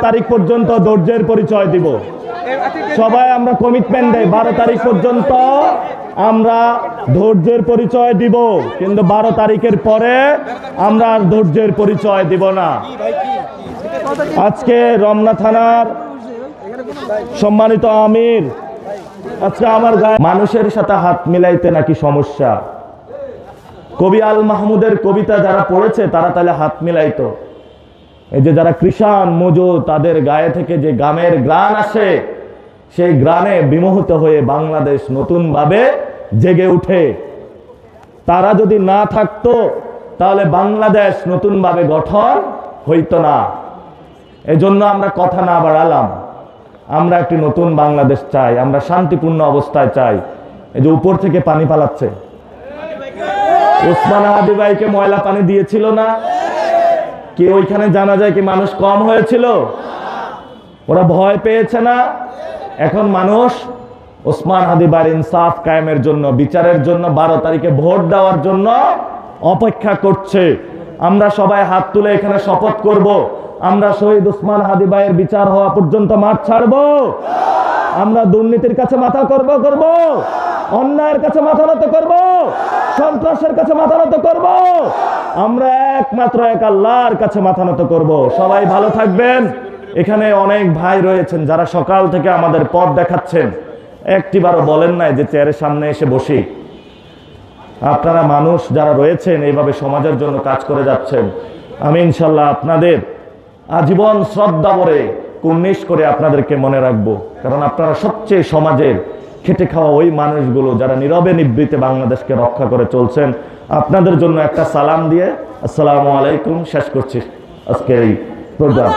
তারিখ পর্যন্ত ধৈর্যের পরিচয় দিব। সবাই আমরা কমিটমেন্ট দেই 12 তারিখ পর্যন্ত আমরা ধৈর্যের পরিচয় দিব, কিন্তু 12 তারিখের পরে আমরা আর ধৈর্যের পরিচয় দিব না। আজকে রমনা থানার সম্মানিত আমির, আজকে আমার গায়ে মানুষের সাথে হাত মিলাইতে নাকি সমস্যা। কবি আল মাহমুদের কবিতা যারা পড়েছে তারা তাহলে হাত মিলাইতো। এই যে যারা কৃষাণ মজুর, তাদের গায়ে থেকে যে গামের গ্রাণ আসে, সেই গ্রাণে বিমোহিত হয়ে বাংলাদেশ নতুনভাবে জেগে উঠে। তারা যদি না থাকতো তাহলে বাংলাদেশ নতুনভাবে গঠন হইতো না। এজন্য আমরা কথা না বাড়ালাম। আমরা একটি নতুন বাংলাদেশ চাই, আমরা শান্তিপূর্ণ অবস্থায় চাই। এই যে উপর থেকে পানি পালাচ্ছে, ওসমান হাদি ভাইকে ময়লা পানি দিয়েছিল না? কি ওইখানে জানা যায় কি মানুষ কম হয়েছিল? ওরা ভয় পেয়েছে না? এখন মানুষ ওসমান হাদি ভাইয়ের ইনসাফ কায়েমের জন্য, বিচারের জন্য 12 তারিখে ভোট দেওয়ার জন্য অপেক্ষা করছে। আমরা সবাই হাত তুলে এখানে শপথ করব, আমরা শহীদ ওসমান হাদি ভাইয়ের বিচার হওয়া পর্যন্ত মাঠ ছাড়বো। আমরা দুর্নীতির কাছে মাথা করব, অন্যায়ের কাছে মাথা নত করব, সন্ত্রাসের কাছে মাথা নত করব। আমরা একমাত্র এক আল্লাহর কাছে মাথা নত করব। সবাই ভালো থাকবেন। এখানে অনেক ভাই রয়েছেন যারা সকাল থেকে আমাদের পথ দেখাচ্ছেন, একটিবারও বলেন নাই যে চেয়ারের সামনে এসে বসি। আপনারা মানুষ যারা রয়েছেন এইভাবে সমাজের জন্য কাজ করে যাচ্ছেন, আমি ইনশাল্লাহ আপনাদের আজীবন শ্রদ্ধা ভরে কুর্নিশ করে আপনাদেরকে মনে রাখবো। কারণ আপনারা সবচেয়ে সমাজের খেটে খাওয়া ওই মানুষগুলো যারা নীরবে নিবৃত্তে বাংলাদেশকে রক্ষা করে চলছেন। আপনাদের জন্য একটা সালাম দিয়ে আসসালামু আলাইকুম শেষ করছি আজকের এই প্রোগ্রাম।